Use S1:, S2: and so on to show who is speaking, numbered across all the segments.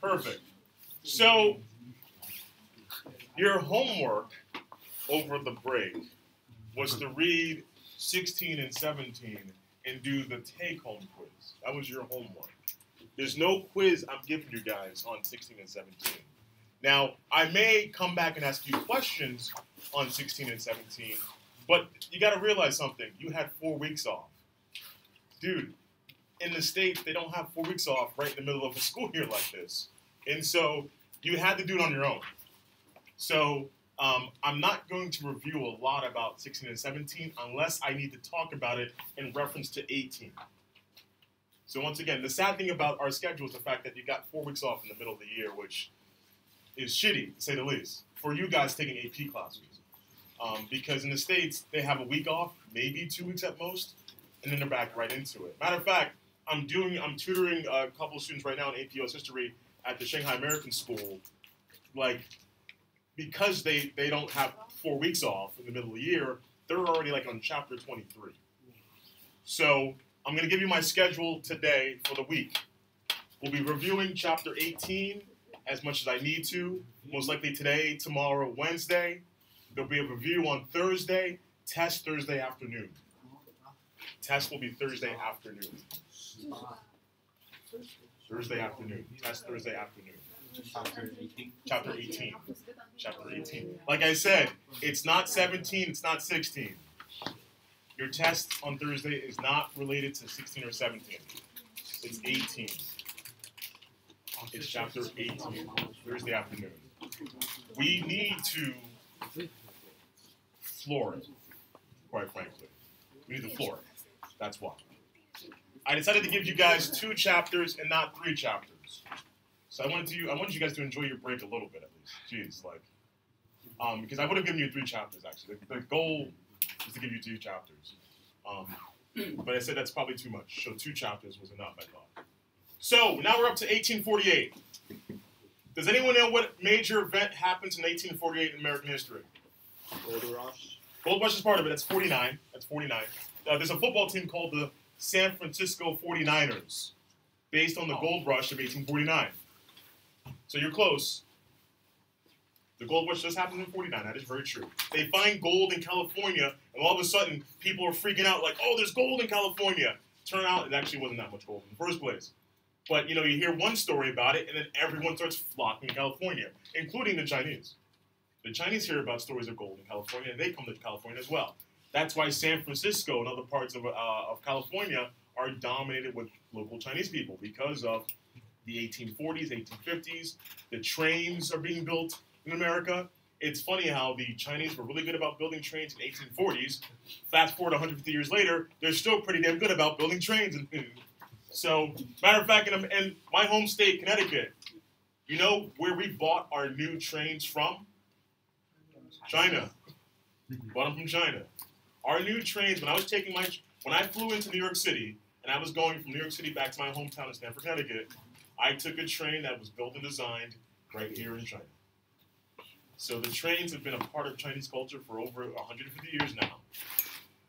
S1: Perfect. So, your homework over the break was to read 16 and 17 and do the take-home quiz. That was your homework. There's no quiz I'm giving you guys on 16 and 17. Now, I may come back and ask you questions on 16 and 17, but you got to realize something. You had 4 weeks off. Dude, in the States, they don't have 4 weeks off right in the middle of a school year like this. And so you had to do it on your own. So I'm not going to review a lot about 16 and 17 unless I need to talk about it in reference to 18. So once again, the sad thing about our schedule is the fact that you got 4 weeks off in the middle of the year, which is shitty, to say the least, for you guys taking AP classes. Because in the States, they have a week off, maybe 2 weeks at most, and then they're back right into it. Matter of fact, I'm tutoring a couple of students right now in AP US History at the Shanghai American School, like, because they don't have 4 weeks off in the middle of the year, they're already like on chapter 23. So I'm going to give you my schedule today for the week. We'll be reviewing chapter 18 as much as I need to, most likely today, tomorrow, Wednesday. There'll be a review on Thursday, test Thursday afternoon. Test will be Thursday afternoon. Thursday afternoon. Test Thursday afternoon. Chapter 18. Chapter 18. Like I said, it's not 17, it's not 16. Your test on Thursday is not related to 16 or 17. It's 18. It's chapter 18, Thursday afternoon. We need to floor it, quite frankly. We need to floor it. That's why. I decided to give you guys 2 chapters and not 3 chapters. So I wanted you guys to enjoy your break a little bit at least. Jeez, like, because I would have given you 3 chapters actually. The goal is to give you 2 chapters. But I said that's probably too much. So 2 chapters was enough, I thought. So now we're up to 1848. Does anyone know what major event happens in 1848 in American history?
S2: Gold Rush.
S1: Gold Rush is part of it. That's 49. That's 49. There's a football team called the San Francisco 49ers, based on the gold rush of 1849. So you're close. The gold rush does happen in 49. That is very true. They find gold in California, and all of a sudden, people are freaking out like, oh, there's gold in California. Turn out, it actually wasn't that much gold in the first place. But, you know, you hear one story about it, and then everyone starts flocking to California, including the Chinese. The Chinese hear about stories of gold in California, and they come to California as well. That's why San Francisco and other parts of California are dominated with local Chinese people because of the 1840s, 1850s. The trains are being built in America. It's funny how the Chinese were really good about building trains in the 1840s. Fast forward 150 years later, they're still pretty damn good about building trains. So, matter of fact, in my home state, Connecticut, you know where we bought our new trains from? China. Bought them from China. Our new trains, when I flew into New York City, and I was going from New York City back to my hometown of Stamford, Connecticut, I took a train that was built and designed right here in China. So the trains have been a part of Chinese culture for over 150 years now.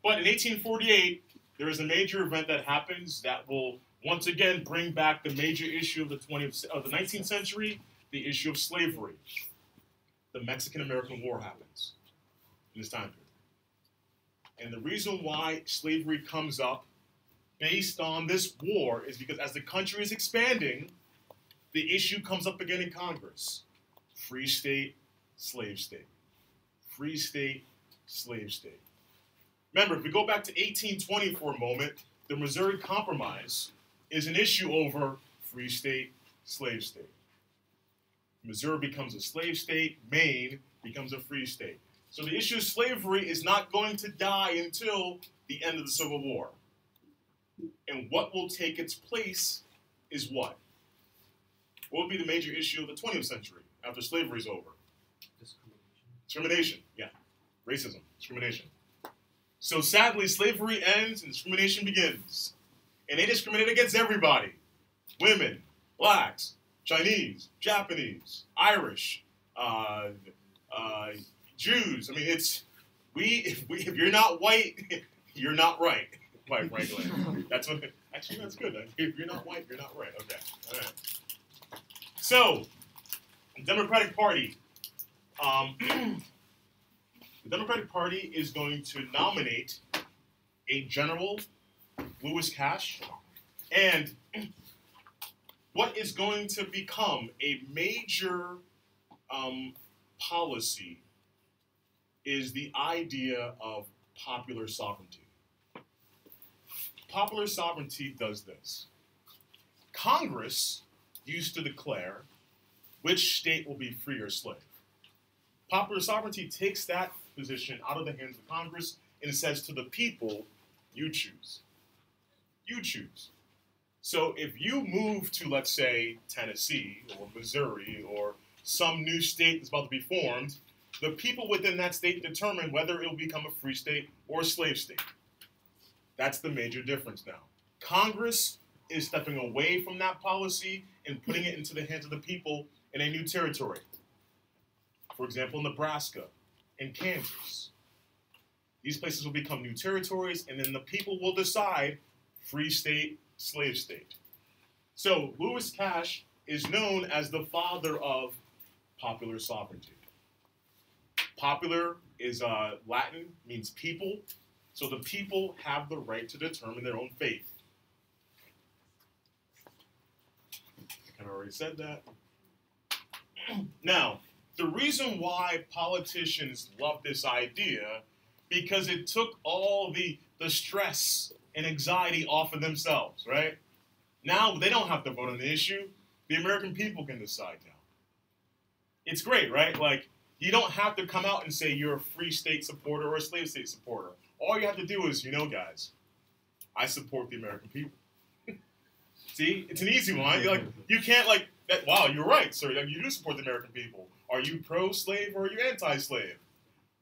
S1: But in 1848, there is a major event that happens that will once again bring back the major issue of the 19th century, the issue of slavery. The Mexican-American War happens in this time period. And the reason why slavery comes up based on this war is because as the country is expanding, the issue comes up again in Congress. Free state, slave state. Free state, slave state. Remember, if we go back to 1820 for a moment, the Missouri Compromise is an issue over free state, slave state. Missouri becomes a slave state, Maine becomes a free state. So the issue of slavery is not going to die until the end of the Civil War. And what will take its place is what? What will be the major issue of the 20th century after slavery is over? Discrimination, yeah. Racism, discrimination. So sadly, slavery ends and discrimination begins. And they discriminate against everybody. Women, blacks, Chinese, Japanese, Irish, Jews. I mean, if you're not white, you're not right, quite frankly. That's good. If you're not white, you're not right. Okay, all right. So, the Democratic Party. The Democratic Party is going to nominate a General Lewis Cash, and what is going to become a major policy is the idea of popular sovereignty. Popular sovereignty does this. Congress used to declare which state will be free or slave. Popular sovereignty takes that position out of the hands of Congress and says to the people, you choose. You choose. So if you move to, let's say, Tennessee or Missouri or some new state that's about to be formed, the people within that state determine whether it will become a free state or a slave state. That's the major difference now. Congress is stepping away from that policy and putting it into the hands of the people in a new territory. For example, Nebraska and Kansas. These places will become new territories, and then the people will decide free state, slave state. So Lewis Cash is known as the father of popular sovereignty. Popular is Latin, means people. So the people have the right to determine their own fate. I kind of already said that. Now, the reason why politicians love this idea, because it took all the stress and anxiety off of themselves, right? Now they don't have to vote on the issue. The American people can decide now. It's great, right? Like, you don't have to come out and say you're a free state supporter or a slave state supporter. All you have to do is, guys, I support the American people. See, it's an easy one. You're like, you can't wow, you're right, sir. You do support the American people. Are you pro-slave or are you anti-slave?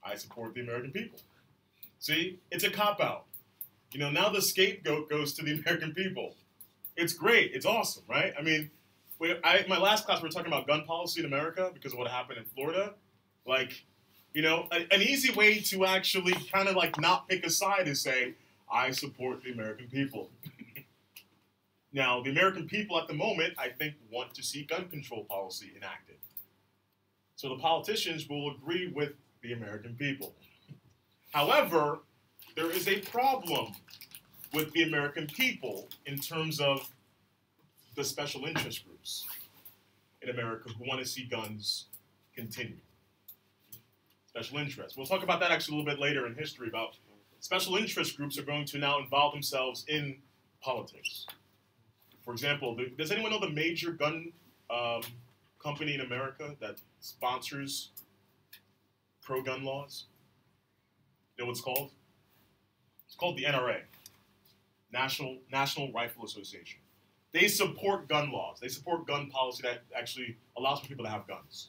S1: I support the American people. See, it's a cop-out. Now the scapegoat goes to the American people. It's great. It's awesome, right? I mean, my last class we were talking about gun policy in America because of what happened in Florida. An easy way to actually kind of not pick a side is say, I support the American people. Now, the American people at the moment, I think, want to see gun control policy enacted. So the politicians will agree with the American people. However, there is a problem with the American people in terms of the special interest groups in America who want to see guns continue. Special interests. We'll talk about that actually a little bit later in history about special interest groups are going to now involve themselves in politics. For example, does anyone know the major gun company in America that sponsors pro-gun laws? You know what it's called? It's called the NRA, National Rifle Association. They support gun laws. They support gun policy that actually allows for people to have guns.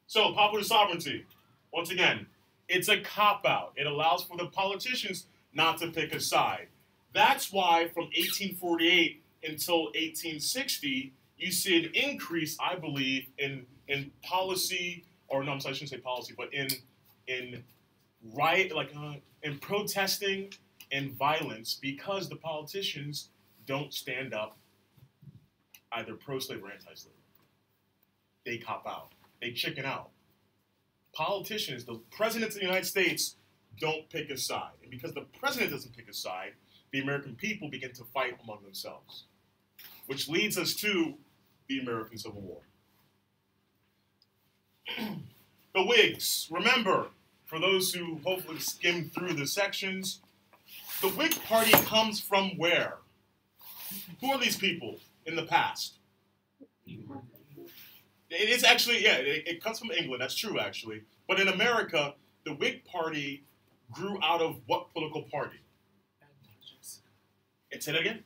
S1: So, popular sovereignty, once again, it's a cop-out. It allows for the politicians not to pick a side. That's why from 1848 until 1860, you see an increase, I believe, in policy, or no, I shouldn't say policy, but in protesting and violence because the politicians don't stand up either pro-slave or anti-slave. They cop out. They chicken out. Politicians, the presidents of the United States, don't pick a side. And because the president doesn't pick a side, the American people begin to fight among themselves, which leads us to the American Civil War. The Whigs, remember, for those who hopefully skimmed through the sections, the Whig Party comes from where? Who are these people in the past? It is actually, yeah, it comes from England. That's true, actually. But in America, the Whig Party grew out of what political party? Say that again?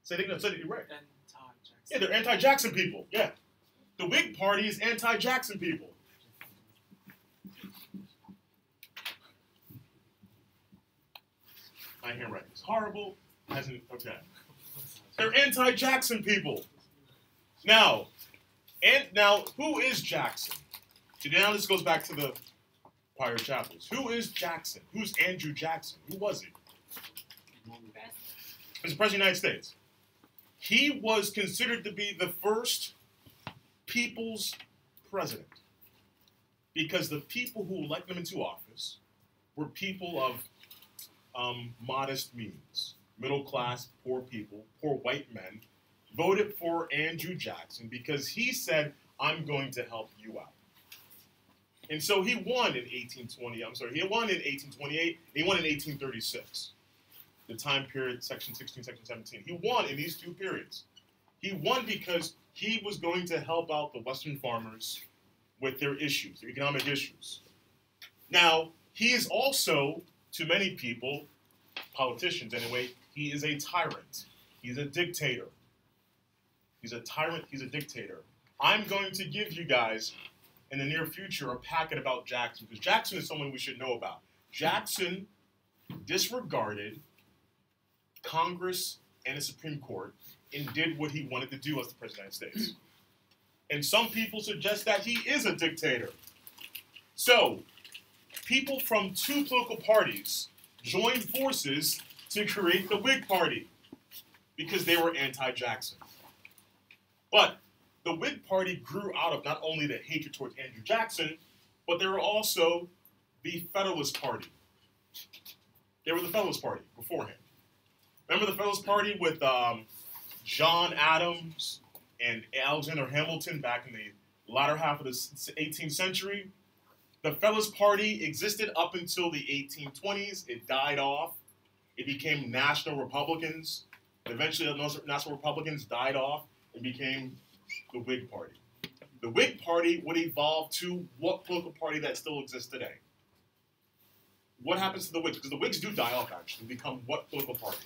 S1: Say it again. Say it, you're right.
S3: Anti-Jackson.
S1: Yeah, they're anti-Jackson people. Yeah. The Whig Party is anti-Jackson people. My handwriting is horrible. Okay. They're anti-Jackson people. Now, who is Jackson? So now this goes back to the prior chapters. Who is Jackson? Who's Andrew Jackson? Who was he? He was the President of the United States. He was considered to be the first people's president. Because the people who elected him into office were people of modest means, middle class, poor people, poor white men, voted for Andrew Jackson because he said, I'm going to help you out. And so he won in 1828, he won in 1836. The time period, section 16, section 17. He won in these two periods. He won because he was going to help out the Western farmers with their issues, their economic issues. Now, he is also, to many people, politicians anyway, he is a tyrant. He's a dictator. He's a tyrant, he's a dictator. I'm going to give you guys, in the near future, a packet about Jackson, because Jackson is someone we should know about. Jackson disregarded Congress and the Supreme Court and did what he wanted to do as the President of the United States. And some people suggest that he is a dictator. So, people from two political parties joined forces to create the Whig Party because they were anti-Jackson. But the Whig Party grew out of not only the hatred towards Andrew Jackson, but they were also the Federalist Party. They were the Federalist Party beforehand. Remember the Federalist Party with John Adams and Alexander Hamilton back in the latter half of the 18th century? The Federalist Party existed up until the 1820s. It died off. It became National Republicans. Eventually, the National Republicans died off and became the Whig Party. The Whig Party would evolve to what political party that still exists today? What happens to the Whigs? Because the Whigs do die off, actually, become what political party?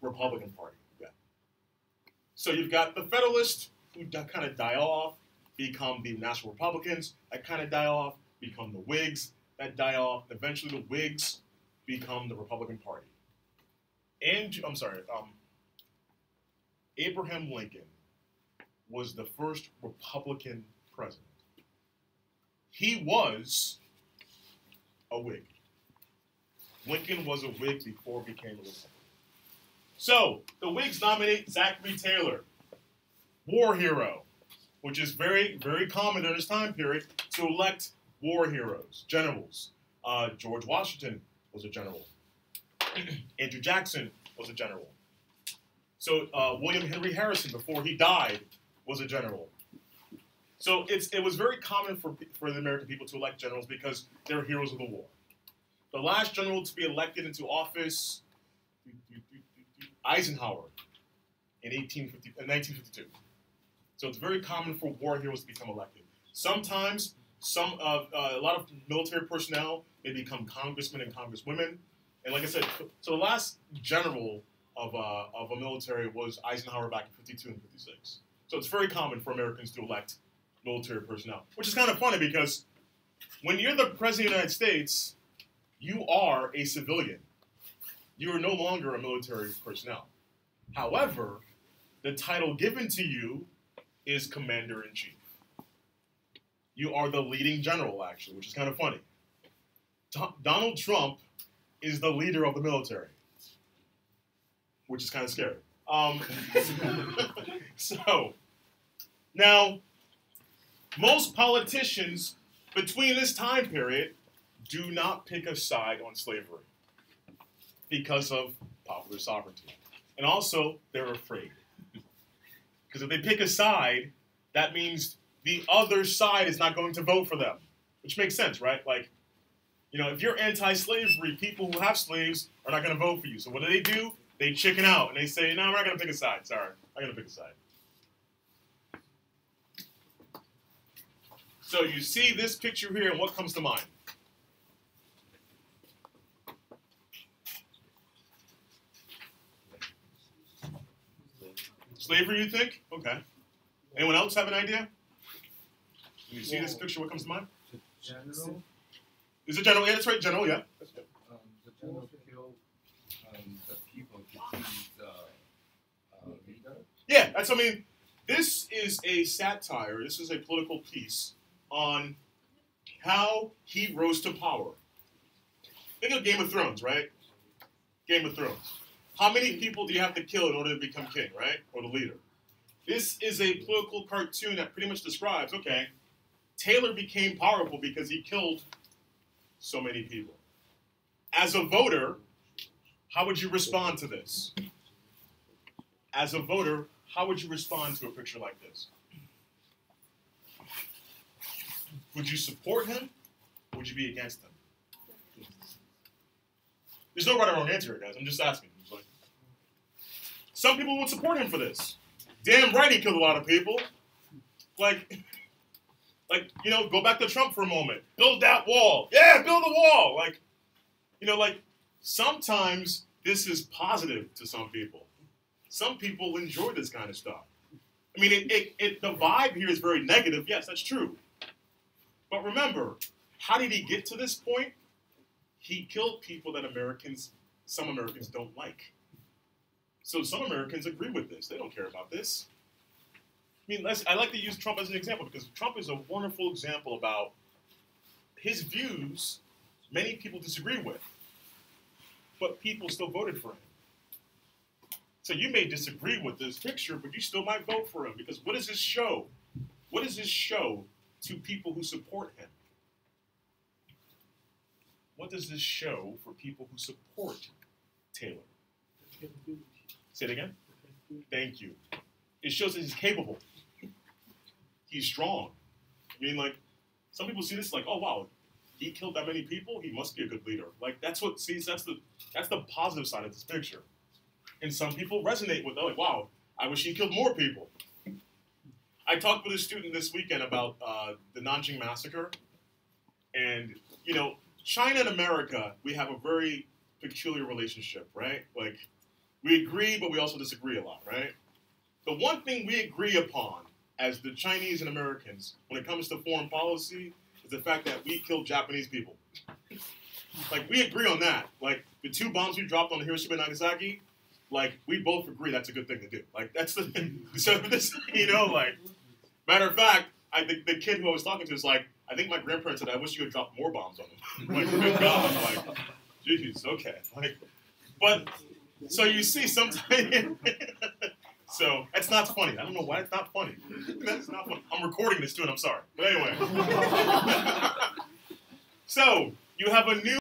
S1: Republican Party. Yeah. So you've got the Federalists, who kind of die off, become the National Republicans, that kind of die off, become the Whigs, that die off. Eventually, the Whigs become the Republican Party. And Abraham Lincoln was the first Republican president. He was a Whig. Lincoln was a Whig before he became a Republican. So, the Whigs nominate Zachary Taylor, war hero, which is very, very common during this time period, to elect war heroes, generals. George Washington was a general. Andrew Jackson was a general. So William Henry Harrison, before he died, was a general. So it was very common for the American people to elect generals because they're heroes of the war. The last general to be elected into office, Eisenhower, in 1952. So it's very common for war heroes to become elected. Sometimes, a lot of military personnel, they become congressmen and congresswomen. And like I said, so the last general of a military was Eisenhower back in 52 and 56. So it's very common for Americans to elect military personnel, which is kind of funny because when you're the President of the United States, you are a civilian. You are no longer a military personnel. However, the title given to you is Commander-in-Chief. You are the leading general, actually, which is kind of funny. Donald Trump is the leader of the military, which is kind of scary. So, now, most politicians between this time period do not pick a side on slavery because of popular sovereignty. And also, they're afraid. Because if they pick a side, that means the other side is not going to vote for them. Which makes sense, right? Like, you know, if you're anti-slavery, people who have slaves are not going to vote for you. So what do? They chicken out, and they say, no, we're not going to pick a side. Sorry, I'm going to pick a side. So you see this picture here, and what comes to mind? Slavery, you think? Okay. Anyone else have an idea? When you see this picture, what comes to mind?
S3: General.
S1: Is it general? Yeah, that's right, general, yeah. That's good.
S3: The general killed the people to please the leader.
S1: Yeah, I mean, this is a satire, this is a political piece on how he rose to power. Think of Game of Thrones, right? Game of Thrones. How many people do you have to kill in order to become king, right? Or the leader? This is a political cartoon that pretty much describes, okay, Taylor became powerful because he killed so many people. As a voter, how would you respond to this? As a voter, how would you respond to a picture like this? Would you support him? Or would you be against him? There's no right or wrong answer here, guys. I'm just asking. Some people would support him for this. Damn right he killed a lot of people. Like, go back to Trump for a moment. Build that wall. Yeah, build the wall. Sometimes this is positive to some people. Some people enjoy this kind of stuff. I mean, the vibe here is very negative. Yes, that's true. But remember, how did he get to this point? He killed people that some Americans don't like. So some Americans agree with this. They don't care about this. I mean, I like to use Trump as an example because Trump is a wonderful example about his views many people disagree with, but people still voted for him. So you may disagree with this picture, but you still might vote for him because what does this show? What does this show to people who support him? What does this show for people who support Taylor? Say it again. Thank you. It shows that he's capable. He's strong. I mean, some people see this like, oh wow, he killed that many people. He must be a good leader. That's the positive side of this picture. And some people resonate with, wow, I wish he killed more people. I talked with a student this weekend about the Nanjing massacre, and China and America, we have a very peculiar relationship, right? We agree, but we also disagree a lot, right? The one thing we agree upon as the Chinese and Americans when it comes to foreign policy is the fact that we killed Japanese people. We agree on that. The 2 bombs we dropped on Hiroshima and Nagasaki, we both agree that's a good thing to do. That's the thing. So this, matter of fact, I think the kid who I was talking to is I think my grandparents said, I wish you had dropped more bombs on them. Good God. Jeez, okay. But, so you see, sometimes, so that's not funny. I don't know why it's not funny. That's not funny. I'm recording this too, and I'm sorry. But anyway. So, you have a new